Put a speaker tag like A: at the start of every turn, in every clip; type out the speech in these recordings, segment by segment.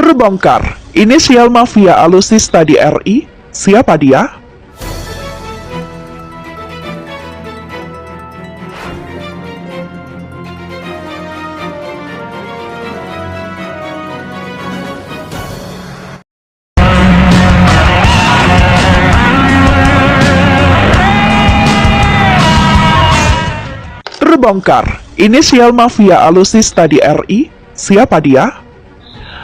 A: Terbongkar, inisial mafia alusista di RI, siapa dia? Terbongkar, inisial mafia alusista di RI, siapa dia?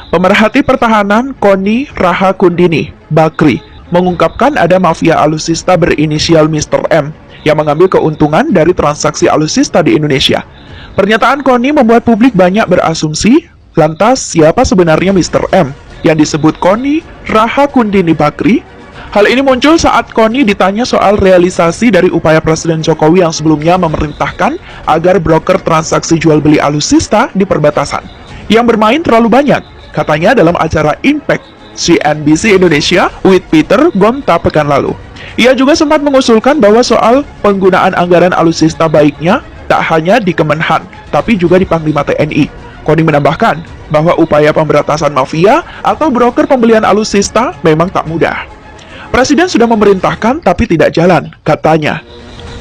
A: Pemerhati pertahanan Koni Rahakundini Bakri mengungkapkan ada mafia alusista berinisial Mr. M yang mengambil keuntungan dari transaksi alusista di Indonesia. Pernyataan Koni membuat publik banyak berasumsi, lantas siapa sebenarnya Mr. M yang disebut Koni Rahakundini Bakri? Hal ini muncul saat Koni ditanya soal realisasi dari upaya Presiden Jokowi yang sebelumnya memerintahkan agar broker transaksi jual beli alusista di perbatasan yang bermain terlalu banyak. Katanya dalam acara Impact CNBC Indonesia with Peter Gonta pekan lalu. Ia juga sempat mengusulkan bahwa soal penggunaan anggaran alusista baiknya tak hanya di Kemenhan, tapi juga di Panglima TNI. Koni menambahkan bahwa upaya pemberantasan mafia atau broker pembelian alusista memang tak mudah. Presiden sudah memerintahkan tapi tidak jalan, katanya.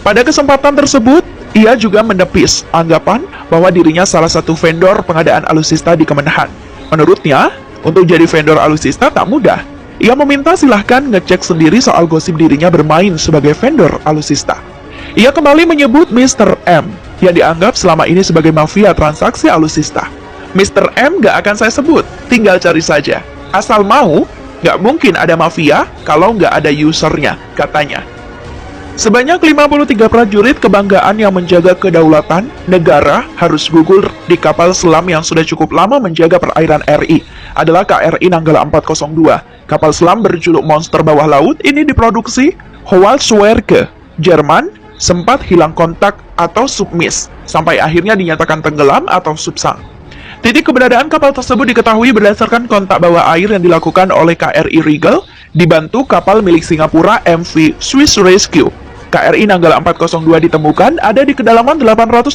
A: Pada kesempatan tersebut, ia juga menepis anggapan bahwa dirinya salah satu vendor pengadaan alusista di Kemenhan. Menurutnya, untuk jadi vendor alusista tak mudah. Ia meminta silahkan ngecek sendiri soal gosip dirinya bermain sebagai vendor alusista. Ia kembali menyebut Mr. M yang dianggap selama ini sebagai mafia transaksi alusista. Mr. M gak akan saya sebut, tinggal cari saja. Asal mau, gak mungkin ada mafia kalau gak ada usernya, katanya. Sebanyak 53 prajurit kebanggaan yang menjaga kedaulatan negara harus gugur di kapal selam yang sudah cukup lama menjaga perairan RI, adalah KRI Nanggala 402. Kapal selam berjuluk monster bawah laut ini diproduksi Howaldtswerke, Jerman, sempat hilang kontak atau submiss, sampai akhirnya dinyatakan tenggelam atau subsang. Titik keberadaan kapal tersebut diketahui berdasarkan kontak bawah air yang dilakukan oleh KRI Regal, dibantu kapal milik Singapura MV Swiss Rescue. KRI Nanggala 402 ditemukan ada di kedalaman 838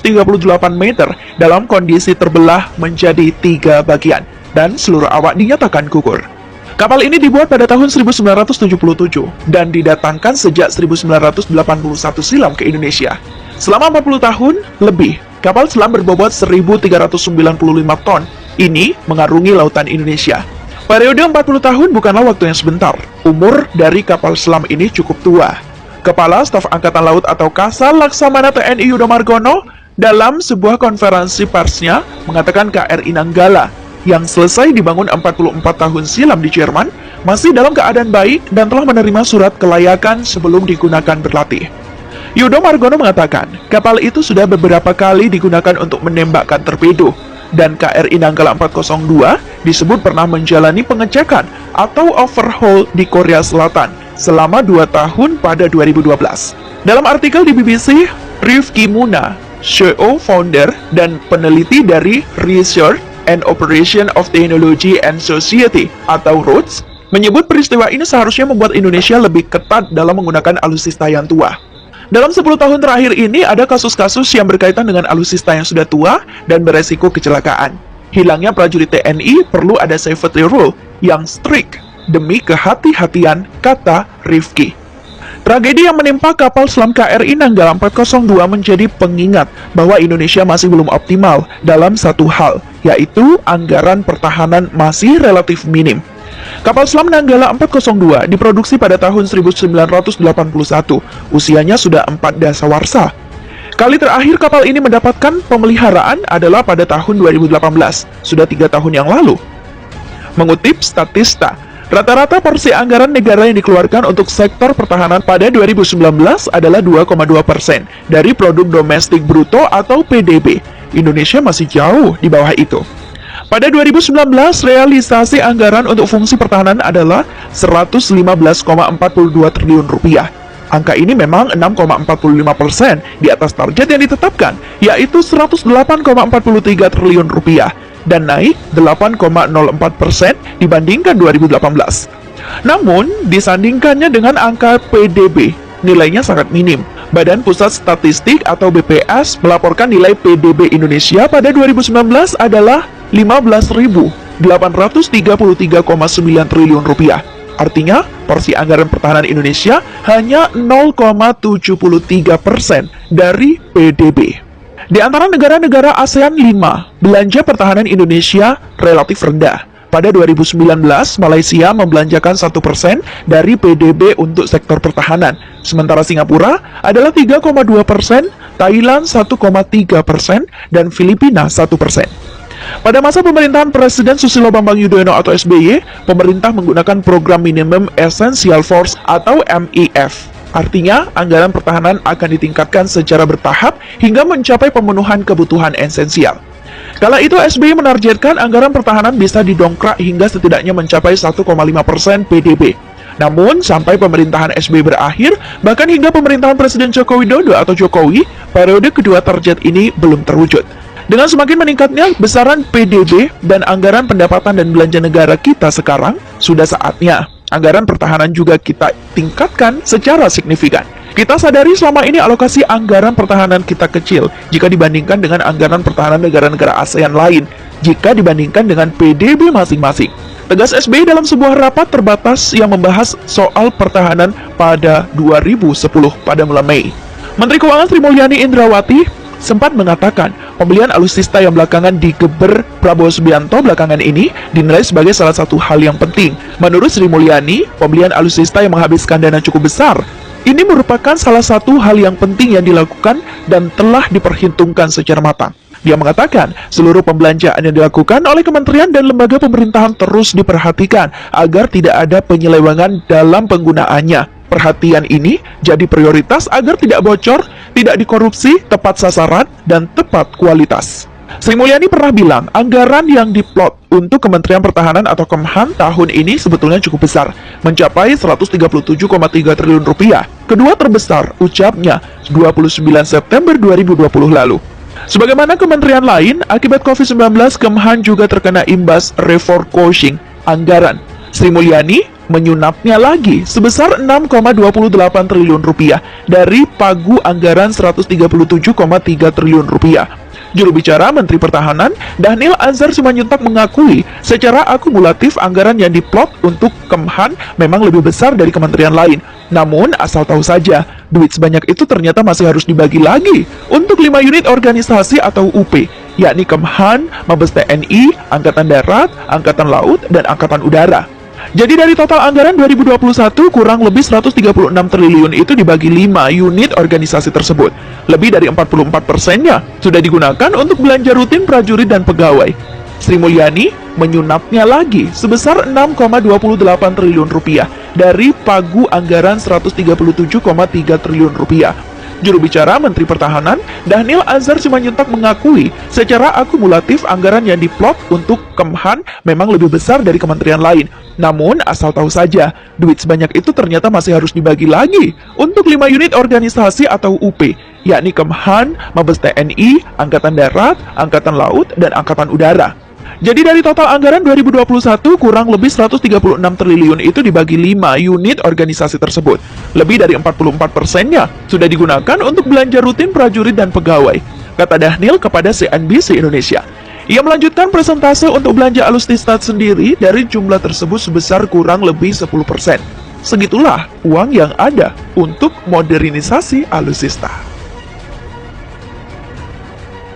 A: meter dalam kondisi terbelah menjadi 3 bagian, dan seluruh awak dinyatakan gugur. Kapal ini dibuat pada tahun 1977 dan didatangkan sejak 1981 silam ke Indonesia. Selama 40 tahun lebih, kapal selam berbobot 1.395 ton ini mengarungi lautan Indonesia. Periode 40 tahun bukanlah waktu yang sebentar. Umur dari kapal selam ini cukup tua. Kepala Staf Angkatan Laut atau Kasal Laksamana TNI Yudo Margono dalam sebuah konferensi persnya mengatakan KRI Nanggala yang selesai dibangun 44 tahun silam di Jerman masih dalam keadaan baik dan telah menerima surat kelayakan sebelum digunakan berlatih. Yudo Margono mengatakan kapal itu sudah beberapa kali digunakan untuk menembakkan torpedo, dan KRI Nanggala 402 disebut pernah menjalani pengecekan atau overhaul di Korea Selatan selama 2 tahun pada 2012. Dalam artikel di BBC, Rifki Muna, CEO, founder, dan peneliti dari Research and Operation of Technology and Society atau ROTS, menyebut peristiwa ini seharusnya membuat Indonesia lebih ketat dalam menggunakan alusista yang tua. Dalam 10 tahun terakhir ini ada kasus-kasus yang berkaitan dengan alusista yang sudah tua dan beresiko kecelakaan. Hilangnya prajurit TNI perlu ada safety rule yang strict demi kehati-hatian, kata Rifki. Tragedi yang menimpa kapal selam KRI Nanggala 402 menjadi pengingat bahwa Indonesia masih belum optimal dalam satu hal, yaitu anggaran pertahanan masih relatif minim. Kapal selam Nanggala 402 diproduksi pada tahun 1981, usianya sudah 4 dasawarsa. Kali terakhir kapal ini mendapatkan pemeliharaan adalah pada tahun 2018, sudah 3 tahun yang lalu. Mengutip Statista, rata-rata porsi anggaran negara yang dikeluarkan untuk sektor pertahanan pada 2019 adalah 2,2% dari produk domestik bruto atau PDB. Indonesia masih jauh di bawah itu. Pada 2019, realisasi anggaran untuk fungsi pertahanan adalah 115,42 triliun rupiah. Angka ini memang 6,45% di atas target yang ditetapkan, yaitu 108,43 triliun rupiah. Dan naik 8,04% dibandingkan 2018. Namun, disandingkannya dengan angka PDB, nilainya sangat minim. Badan Pusat Statistik atau BPS melaporkan nilai PDB Indonesia pada 2019 adalah 15.000 833,9 triliun rupiah. Artinya, porsi anggaran pertahanan Indonesia hanya 0,73% dari PDB. Di antara negara-negara ASEAN 5, belanja pertahanan Indonesia relatif rendah. Pada 2019, Malaysia membelanjakan 1% dari PDB untuk sektor pertahanan. Sementara Singapura adalah 3,2%, Thailand 1,3%, dan Filipina 1%. Pada masa pemerintahan Presiden Susilo Bambang Yudhoyono atau SBY, pemerintah menggunakan program Minimum Essential Force atau MIF. Artinya, anggaran pertahanan akan ditingkatkan secara bertahap hingga mencapai pemenuhan kebutuhan esensial. Kala itu, SBY menargetkan anggaran pertahanan bisa didongkrak hingga setidaknya mencapai 1,5% PDB. Namun, sampai pemerintahan SBY berakhir, bahkan hingga pemerintahan Presiden Joko Widodo atau Jokowi, periode kedua target ini belum terwujud. Dengan semakin meningkatnya besaran PDB dan anggaran pendapatan dan belanja negara kita sekarang, sudah saatnya anggaran pertahanan juga kita tingkatkan secara signifikan. Kita sadari selama ini alokasi anggaran pertahanan kita kecil jika dibandingkan dengan anggaran pertahanan negara-negara ASEAN lain, jika dibandingkan dengan PDB masing-masing. Tegas SBY dalam sebuah rapat terbatas yang membahas soal pertahanan pada 2010 pada bulan Mei. Menteri Keuangan Sri Mulyani Indrawati sempat mengatakan pembelian alutsista yang belakangan digeber Prabowo Subianto belakangan ini dinilai sebagai salah satu hal yang penting. Menurut Sri Mulyani, pembelian alutsista yang menghabiskan dana cukup besar ini merupakan salah satu hal yang penting yang dilakukan dan telah diperhitungkan secara matang. Dia mengatakan, seluruh pembelanjaan yang dilakukan oleh kementerian dan lembaga pemerintahan terus diperhatikan agar tidak ada penyelewengan dalam penggunaannya. Perhatian ini jadi prioritas agar tidak bocor, tidak dikorupsi, tepat sasaran, dan tepat kualitas. Sri Mulyani pernah bilang, anggaran yang diplot untuk Kementerian Pertahanan atau Kemhan tahun ini sebetulnya cukup besar, mencapai 137,3 triliun rupiah. Kedua terbesar, ucapnya, 29 September 2020 lalu. Sebagaimana kementerian lain, akibat COVID-19, Kemhan juga terkena imbas reforecasting anggaran. Sri Mulyani menyunatnya lagi sebesar 6,28 triliun rupiah dari pagu anggaran 137,3 triliun rupiah. Juru bicara Menteri Pertahanan, Dhanil Anzar Simanjuntak mengakui secara akumulatif anggaran yang diplot untuk Kemhan memang lebih besar dari kementerian lain. Namun, asal tahu saja, duit sebanyak itu ternyata masih harus dibagi lagi untuk 5 unit organisasi atau UP, yakni Kemhan, Mabes TNI, Angkatan Darat, Angkatan Laut, dan Angkatan Udara. Jadi dari total anggaran 2021, kurang lebih 136 triliun itu dibagi 5 unit organisasi tersebut. Lebih dari 44%-nya sudah digunakan untuk belanja rutin prajurit dan pegawai. Sri Mulyani menyunatnya lagi sebesar 6,28 triliun rupiah dari pagu anggaran 137,3 triliun rupiah. Juru bicara Menteri Pertahanan, Dhanil Anzar Simanjuntak mengakui secara akumulatif anggaran yang diplot untuk Kemhan memang lebih besar dari kementerian lain. Namun, asal tahu saja, duit sebanyak itu ternyata masih harus dibagi lagi untuk 5 unit organisasi atau UP, yakni Kemhan, Mabes TNI, Angkatan Darat, Angkatan Laut, dan Angkatan Udara. Jadi dari total anggaran 2021, kurang lebih 136 triliun itu dibagi 5 unit organisasi tersebut. Lebih dari 44%-nya sudah digunakan untuk belanja rutin prajurit dan pegawai, kata Dhanil kepada CNBC Indonesia. Ia melanjutkan presentase untuk belanja alutsista sendiri dari jumlah tersebut sebesar kurang lebih 10%. Segitulah uang yang ada untuk modernisasi alutsista.